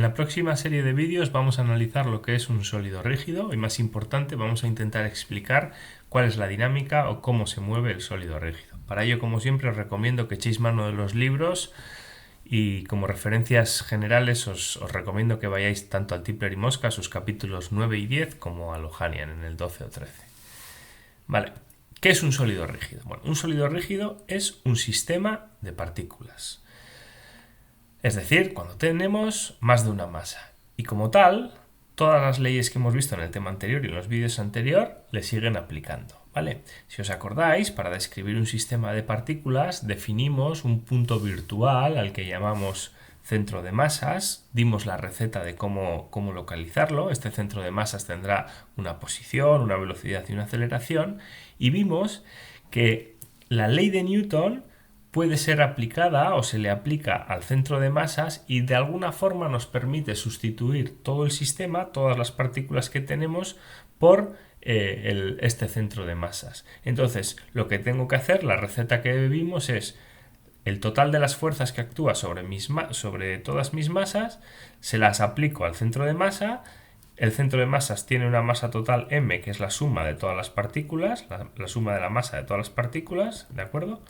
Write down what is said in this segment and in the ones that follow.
En la próxima serie de vídeos vamos a analizar lo que es un sólido rígido y, más importante, vamos a intentar explicar cuál es la dinámica o cómo se mueve el sólido rígido. Para ello, como siempre, os recomiendo que echéis mano de los libros y como referencias generales os recomiendo que vayáis tanto al Tipler y Mosca, a sus capítulos 9 y 10, como a Ohanian en el 12 o 13. Vale, ¿qué es un sólido rígido? Bueno, un sólido rígido es un sistema de partículas. Es decir, cuando tenemos más de una masa. Y como tal, todas las leyes que hemos visto en el tema anterior y en los vídeos anteriores le siguen aplicando, ¿vale? Si os acordáis, para describir un sistema de partículas definimos un punto virtual al que llamamos centro de masas, dimos la receta de cómo localizarlo. Este centro de masas tendrá una posición, una velocidad y una aceleración, y vimos que la ley de Newton puede ser aplicada o se le aplica al centro de masas y de alguna forma nos permite sustituir todo el sistema, todas las partículas que tenemos, por este centro de masas. Entonces, lo que tengo que hacer, la receta que vimos es el total de las fuerzas que actúa sobre todas mis masas, se las aplico al centro de masa. El centro de masas tiene una masa total m, que es la suma de todas las partículas, la suma de la masa de todas las partículas, ¿de acuerdo?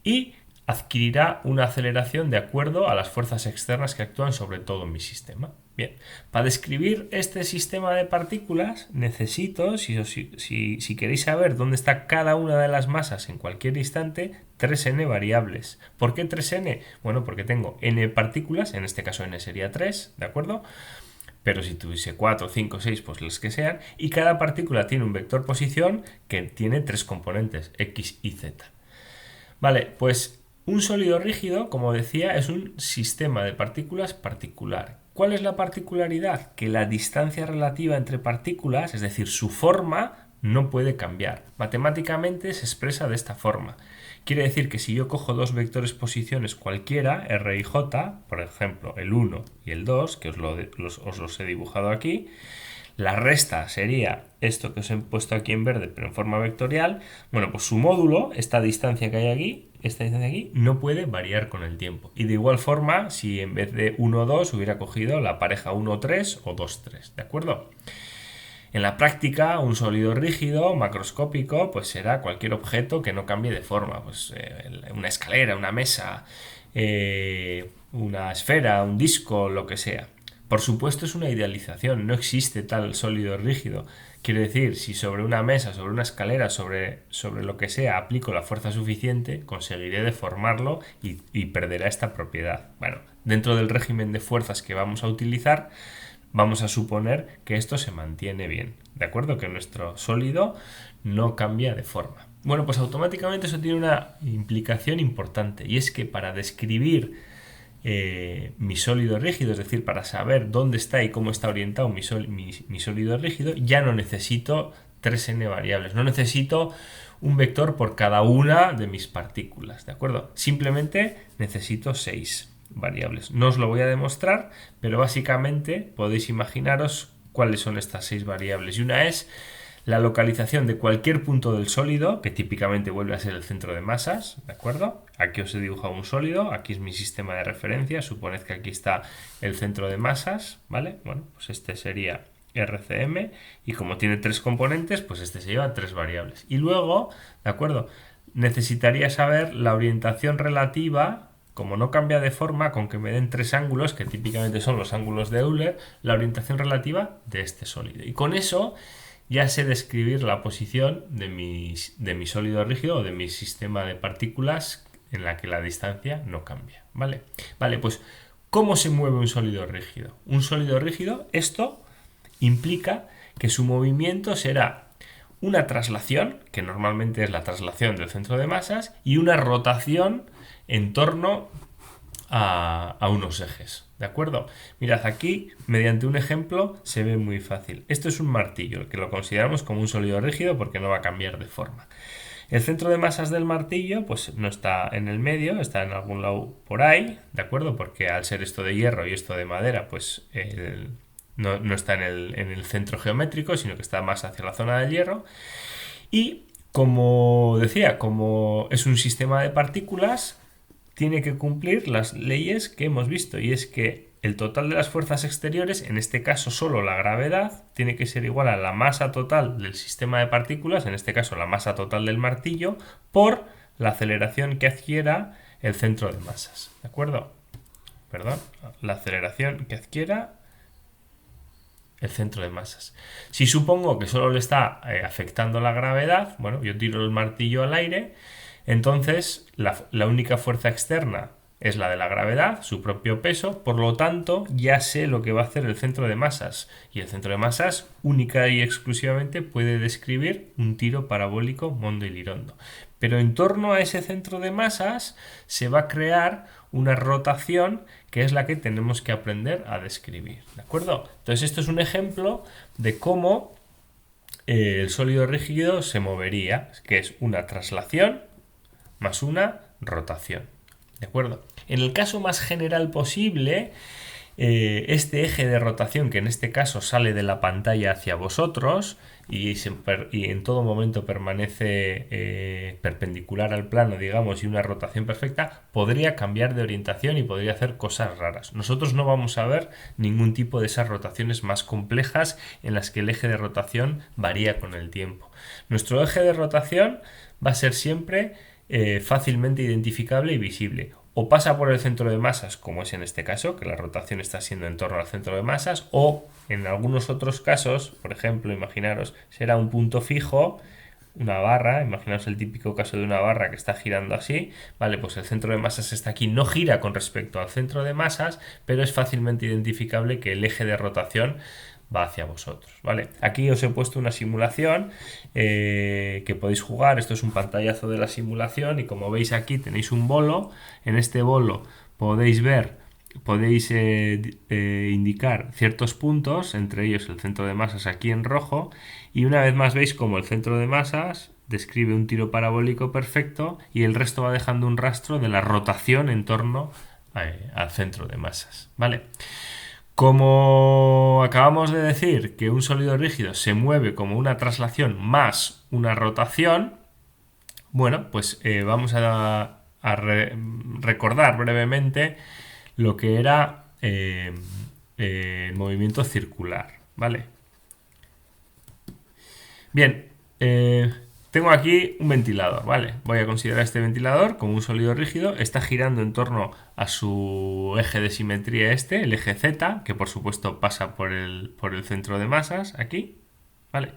Y adquirirá una aceleración de acuerdo a las fuerzas externas que actúan sobre todo mi sistema. Bien, para describir este sistema de partículas necesito, si queréis saber dónde está cada una de las masas en cualquier instante, 3n variables. ¿Por qué 3n? Bueno, porque tengo n partículas, en este caso n sería 3, ¿de acuerdo? Pero si tuviese 4, 5, 6, pues los que sean, y cada partícula tiene un vector posición que tiene 3 componentes, x y z. Vale, pues un sólido rígido, como decía, es un sistema de partículas particular. ¿Cuál es la particularidad? Que la distancia relativa entre partículas, es decir, su forma, no puede cambiar. Matemáticamente se expresa de esta forma. Quiere decir que si yo cojo dos vectores posiciones cualquiera, r y j, por ejemplo, el 1 y el 2, que os los he dibujado aquí, la resta sería esto que os he puesto aquí en verde, pero en forma vectorial. Bueno, pues su módulo, esta distancia que hay aquí, no puede variar con el tiempo. Y de igual forma, si en vez de 1, 2 hubiera cogido la pareja 1, 3 o 2, 3, ¿de acuerdo? En la práctica, un sólido rígido, macroscópico, pues será cualquier objeto que no cambie de forma. Pues una escalera, una mesa, una esfera, un disco, lo que sea. Por supuesto, es una idealización, no existe tal sólido rígido. Quiere decir, si sobre una mesa, sobre una escalera, sobre lo que sea, aplico la fuerza suficiente, conseguiré deformarlo y perderá esta propiedad. Bueno, dentro del régimen de fuerzas que vamos a utilizar, vamos a suponer que esto se mantiene bien, ¿de acuerdo? Que nuestro sólido no cambia de forma. Bueno, pues automáticamente eso tiene una implicación importante, y es que para describir mi sólido rígido, es decir, para saber dónde está y cómo está orientado mi sólido rígido, ya no necesito 3n variables, no necesito un vector por cada una de mis partículas, ¿de acuerdo? Simplemente necesito 6 variables. No os lo voy a demostrar, pero básicamente podéis imaginaros cuáles son estas 6 variables. Y una es la localización de cualquier punto del sólido, que típicamente vuelve a ser el centro de masas, ¿de acuerdo? Aquí os he dibujado un sólido, aquí es mi sistema de referencia, suponed que aquí está el centro de masas, ¿vale? Bueno, pues este sería RCM, y como tiene 3 componentes, pues este se lleva 3 variables. Y luego, ¿de acuerdo? Necesitaría saber la orientación relativa, como no cambia de forma, con que me den 3 ángulos, que típicamente son los ángulos de Euler, la orientación relativa de este sólido. Y con eso ya sé describir la posición de mi sólido rígido o de mi sistema de partículas en la que la distancia no cambia, ¿vale? Vale, pues ¿cómo se mueve un sólido rígido? Un sólido rígido, esto implica que su movimiento será una traslación, que normalmente es la traslación del centro de masas, y una rotación en torno a unos ejes, ¿de acuerdo? Mirad, aquí, mediante un ejemplo, se ve muy fácil. Esto es un martillo, que lo consideramos como un sólido rígido porque no va a cambiar de forma. El centro de masas del martillo, pues no está en el medio, está en algún lado por ahí, ¿de acuerdo? Porque al ser esto de hierro y esto de madera, pues no está en el centro geométrico, sino que está más hacia la zona del hierro. Y, como decía, como es un sistema de partículas, tiene que cumplir las leyes que hemos visto, y es que el total de las fuerzas exteriores, en este caso solo la gravedad, tiene que ser igual a la masa total del sistema de partículas, en este caso la masa total del martillo, por la aceleración que adquiera el centro de masas. ¿De acuerdo? Perdón, la aceleración que adquiera el centro de masas. Si supongo que solo le está afectando la gravedad, bueno, yo tiro el martillo al aire, entonces la única fuerza externa es la de la gravedad, su propio peso, por lo tanto ya sé lo que va a hacer el centro de masas. Y el centro de masas única y exclusivamente puede describir un tiro parabólico Mondo-Ilirondo. Pero en torno a ese centro de masas se va a crear una rotación que es la que tenemos que aprender a describir. ¿De acuerdo? Entonces esto es un ejemplo de cómo el sólido rígido se movería, que es una traslación más una rotación. ¿De acuerdo? En el caso más general posible, este eje de rotación, que en este caso sale de la pantalla hacia vosotros y en todo momento permanece perpendicular al plano, digamos, y una rotación perfecta, podría cambiar de orientación y podría hacer cosas raras. Nosotros no vamos a ver ningún tipo de esas rotaciones más complejas en las que el eje de rotación varía con el tiempo. Nuestro eje de rotación va a ser siempre fácilmente identificable y visible. O pasa por el centro de masas, como es en este caso, que la rotación está siendo en torno al centro de masas, o en algunos otros casos, por ejemplo, imaginaros, será un punto fijo, una barra, imaginaos el típico caso de una barra que está girando así, vale, pues el centro de masas está aquí, no gira con respecto al centro de masas, pero es fácilmente identificable que el eje de rotación va hacia vosotros, ¿vale? Aquí os he puesto una simulación que podéis jugar. Esto es un pantallazo de la simulación y como veis aquí tenéis un bolo. En este bolo podéis indicar ciertos puntos, entre ellos el centro de masas aquí en rojo, y una vez más veis como el centro de masas describe un tiro parabólico perfecto y el resto va dejando un rastro de la rotación en torno al centro de masas, ¿vale? Como acabamos de decir que un sólido rígido se mueve como una traslación más una rotación, bueno, pues vamos a recordar brevemente lo que era el movimiento circular, ¿vale? Bien, tengo aquí un ventilador, ¿vale? Voy a considerar este ventilador como un sólido rígido. Está girando en torno a su eje de simetría el eje Z, que por supuesto pasa por el centro de masas, aquí, ¿vale?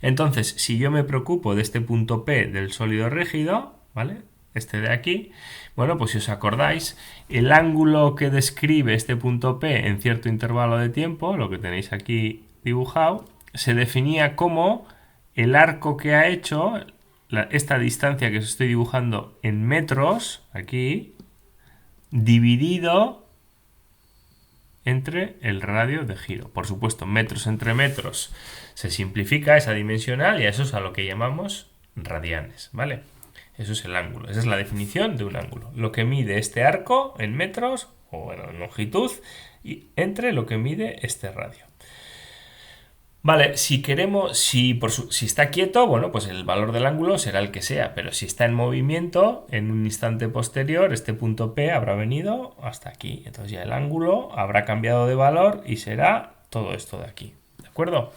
Entonces, si yo me preocupo de este punto P del sólido rígido, ¿vale? Este de aquí, bueno, pues si os acordáis, el ángulo que describe este punto P en cierto intervalo de tiempo, lo que tenéis aquí dibujado, se definía como el arco que ha hecho, esta distancia que os estoy dibujando en metros, aquí, dividido entre el radio de giro. Por supuesto, metros entre metros se simplifica esa dimensional y a eso es a lo que llamamos radianes, ¿vale? Eso es el ángulo, esa es la definición de un ángulo. Lo que mide este arco en metros, o bueno, en longitud, y entre lo que mide este radio. Vale, si está quieto, bueno, pues el valor del ángulo será el que sea, pero si está en movimiento, en un instante posterior, este punto P habrá venido hasta aquí. Entonces ya el ángulo habrá cambiado de valor y será todo esto de aquí, ¿de acuerdo?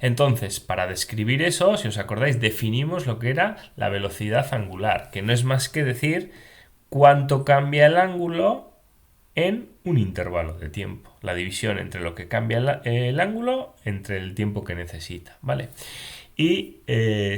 Entonces, para describir eso, si os acordáis, definimos lo que era la velocidad angular, que no es más que decir cuánto cambia el ángulo en un intervalo de tiempo. La división entre lo que cambia el ángulo entre el tiempo que necesita, ¿vale? Y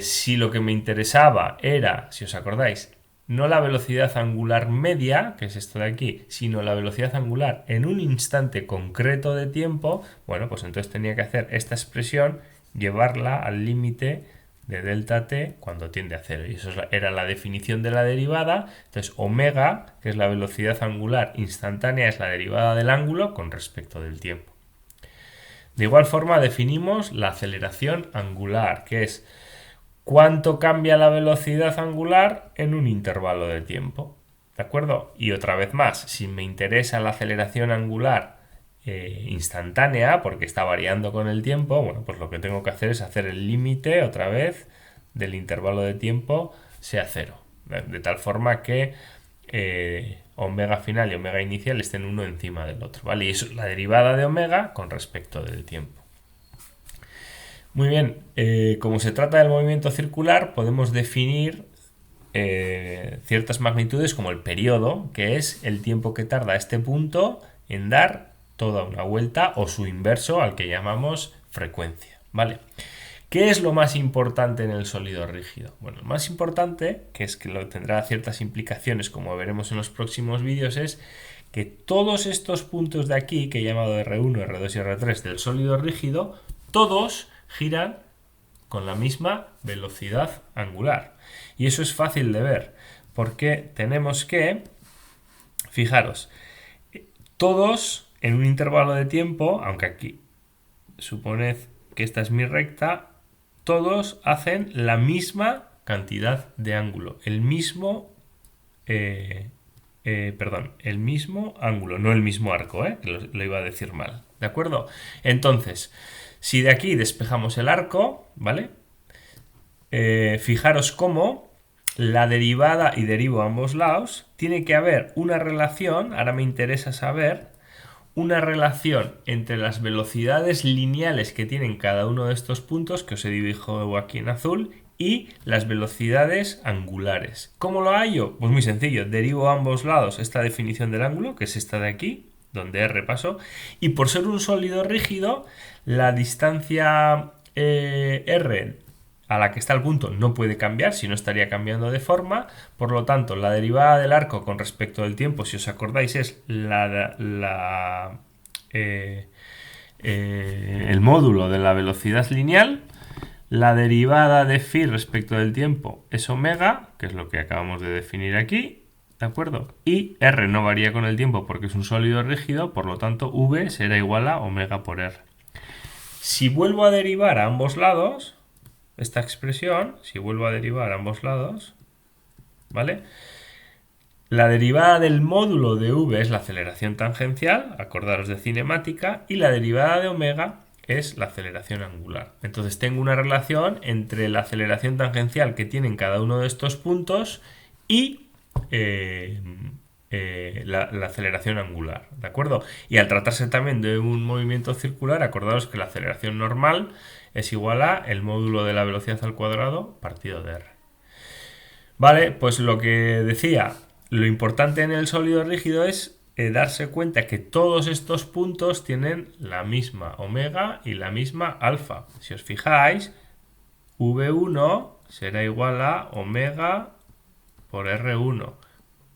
si lo que me interesaba era, si os acordáis, no la velocidad angular media, que es esto de aquí, sino la velocidad angular en un instante concreto de tiempo, bueno, pues entonces tenía que hacer esta expresión, llevarla al límite de delta t cuando tiende a cero. Y eso era la definición de la derivada. Entonces, omega, que es la velocidad angular instantánea, es la derivada del ángulo con respecto del tiempo. De igual forma, definimos la aceleración angular, que es cuánto cambia la velocidad angular en un intervalo de tiempo. ¿De acuerdo? Y otra vez más, si me interesa la aceleración angular instantánea, porque está variando con el tiempo, bueno, pues lo que tengo que hacer es hacer el límite otra vez del intervalo de tiempo sea cero, de tal forma que omega final y omega inicial estén uno encima del otro, ¿vale? Y eso es la derivada de omega con respecto del tiempo. Muy bien, como se trata del movimiento circular, podemos definir ciertas magnitudes como el periodo, que es el tiempo que tarda este punto en dar toda una vuelta o su inverso al que llamamos frecuencia, ¿vale? ¿Qué es lo más importante en el sólido rígido? Bueno, lo más importante, que es que lo tendrá ciertas implicaciones como veremos en los próximos vídeos, es que todos estos puntos de aquí, que he llamado R1, R2 y R3 del sólido rígido, todos giran con la misma velocidad angular. Y eso es fácil de ver, porque tenemos que, fijaros, todos en un intervalo de tiempo, aunque aquí suponed que esta es mi recta, todos hacen la misma cantidad de ángulo, el mismo ángulo, no el mismo arco, lo iba a decir mal, ¿de acuerdo? Entonces, si de aquí despejamos el arco, ¿vale? Fijaros cómo la derivada, y derivo a ambos lados, tiene que haber una relación, ahora me interesa saber, una relación entre las velocidades lineales que tienen cada uno de estos puntos, que os he dibujado aquí en azul, y las velocidades angulares. ¿Cómo lo hallo? Pues muy sencillo, derivo a ambos lados esta definición del ángulo, que es esta de aquí, donde R pasó, y por ser un sólido rígido, la distancia R a la que está el punto no puede cambiar, si no estaría cambiando de forma, por lo tanto la derivada del arco con respecto del tiempo, si os acordáis, es el módulo de la velocidad lineal. La derivada de phi respecto del tiempo es omega, que es lo que acabamos de definir aquí, ¿de acuerdo? Y R no varía con el tiempo porque es un sólido rígido, por lo tanto V será igual a omega por R. Si vuelvo a derivar a ambos lados, esta expresión, si vuelvo a derivar a ambos lados, ¿vale? La derivada del módulo de V es la aceleración tangencial, acordaros de cinemática, y la derivada de omega es la aceleración angular. Entonces tengo una relación entre la aceleración tangencial que tienen cada uno de estos puntos y la aceleración angular, ¿de acuerdo? Y al tratarse también de un movimiento circular, acordaros que la aceleración normal es igual a el módulo de la velocidad al cuadrado partido de R. Vale, pues lo que decía, lo importante en el sólido rígido es darse cuenta que todos estos puntos tienen la misma omega y la misma alfa. Si os fijáis, V1 será igual a omega por R1.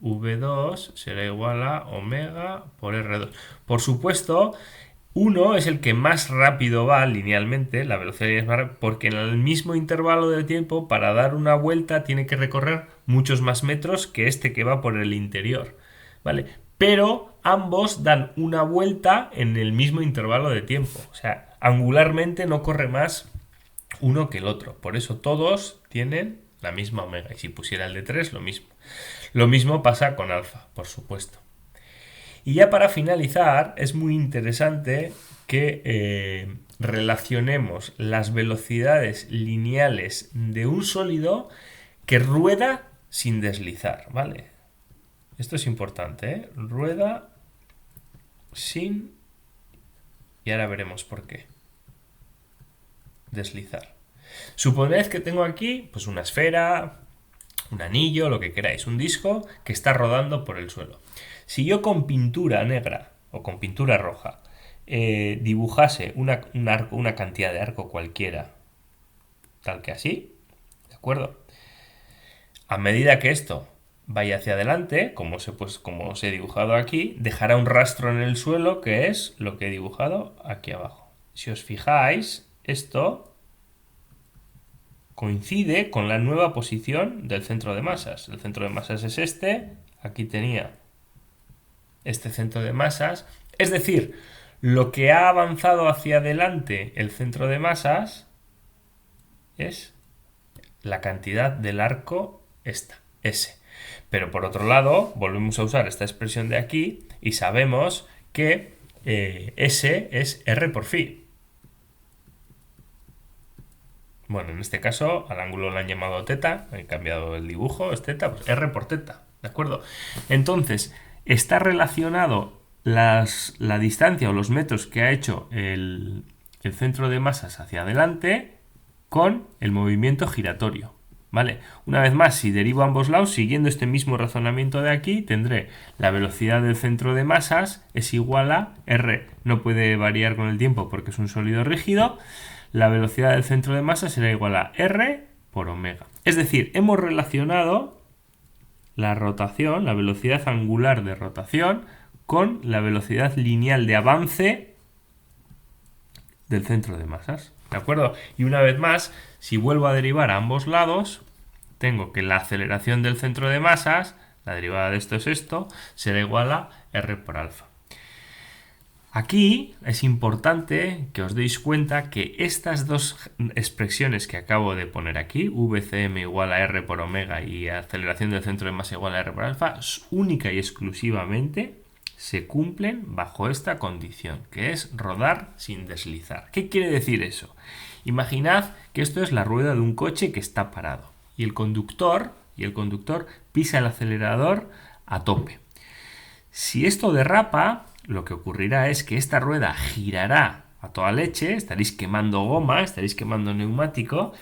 V2 será igual a omega por R2. Por supuesto, 1 es el que más rápido va linealmente, la velocidad es más rápida, porque en el mismo intervalo de tiempo, para dar una vuelta, tiene que recorrer muchos más metros que este que va por el interior, ¿vale? Pero ambos dan una vuelta en el mismo intervalo de tiempo. O sea, angularmente no corre más uno que el otro. Por eso todos tienen la misma omega. Y si pusiera el de 3, lo mismo. Lo mismo pasa con alfa, por supuesto. Y ya para finalizar, es muy interesante que relacionemos las velocidades lineales de un sólido que rueda sin deslizar, ¿vale? Esto es importante, ¿eh? Rueda sin... Y ahora veremos por qué. Deslizar. Suponed que tengo aquí pues una esfera, un anillo, lo que queráis, un disco que está rodando por el suelo. Si yo con pintura negra o con pintura roja dibujase una cantidad de arco cualquiera, tal que así, ¿de acuerdo? A medida que esto vaya hacia adelante, como os he dibujado aquí, dejará un rastro en el suelo que es lo que he dibujado aquí abajo. Si os fijáis, esto coincide con la nueva posición del centro de masas. El centro de masas es este, aquí tenía este centro de masas, es decir, lo que ha avanzado hacia adelante el centro de masas es la cantidad del arco esta, S. Pero por otro lado, volvemos a usar esta expresión de aquí y sabemos que S es R por phi. Bueno, en este caso al ángulo lo han llamado teta, he cambiado el dibujo, es teta, pues R por teta, ¿de acuerdo? Entonces, está relacionado la distancia o los metros que ha hecho el centro de masas hacia adelante con el movimiento giratorio. ¿Vale? Una vez más, si derivo a ambos lados, siguiendo este mismo razonamiento de aquí, tendré la velocidad del centro de masas es igual a R. No puede variar con el tiempo porque es un sólido rígido. La velocidad del centro de masas será igual a R por omega. Es decir, hemos relacionado la rotación, la velocidad angular de rotación, con la velocidad lineal de avance del centro de masas. ¿De acuerdo? Y una vez más, si vuelvo a derivar a ambos lados, tengo que la aceleración del centro de masas, la derivada de esto es esto, será igual a R por alfa. Aquí es importante que os deis cuenta que estas dos expresiones que acabo de poner aquí, VCM igual a R por omega y aceleración del centro de masa igual a R por alfa, única y exclusivamente se cumplen bajo esta condición, que es rodar sin deslizar. ¿Qué quiere decir eso? Imaginad que esto es la rueda de un coche que está parado y el conductor pisa el acelerador a tope. Si esto derrapa, lo que ocurrirá es que esta rueda girará a toda leche, estaréis quemando goma, estaréis quemando neumático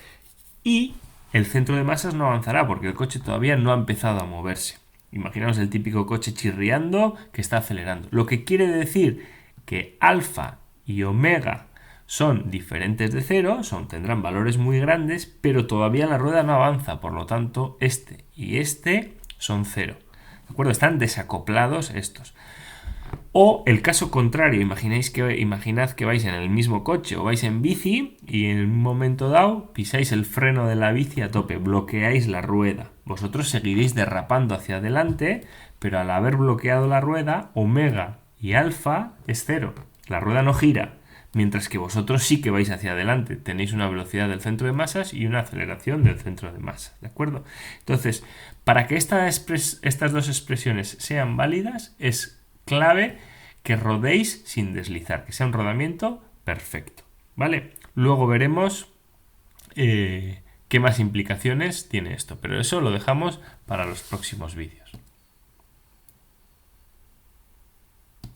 y el centro de masas no avanzará porque el coche todavía no ha empezado a moverse. Imaginaos el típico coche chirriando que está acelerando. Lo que quiere decir que alfa y omega son diferentes de cero, tendrán valores muy grandes, pero todavía la rueda no avanza, por lo tanto este y este son cero. ¿De acuerdo? Están desacoplados estos. O el caso contrario, imaginad que vais en el mismo coche o vais en bici y en un momento dado pisáis el freno de la bici a tope, bloqueáis la rueda. Vosotros seguiréis derrapando hacia adelante, pero al haber bloqueado la rueda, omega y alfa es cero. La rueda no gira, mientras que vosotros sí que vais hacia adelante. Tenéis una velocidad del centro de masas y una aceleración del centro de masas, ¿de acuerdo? Entonces, para que estas dos expresiones sean válidas, es clave que rodéis sin deslizar, que sea un rodamiento perfecto, ¿vale? Luego veremos qué más implicaciones tiene esto, pero eso lo dejamos para los próximos vídeos.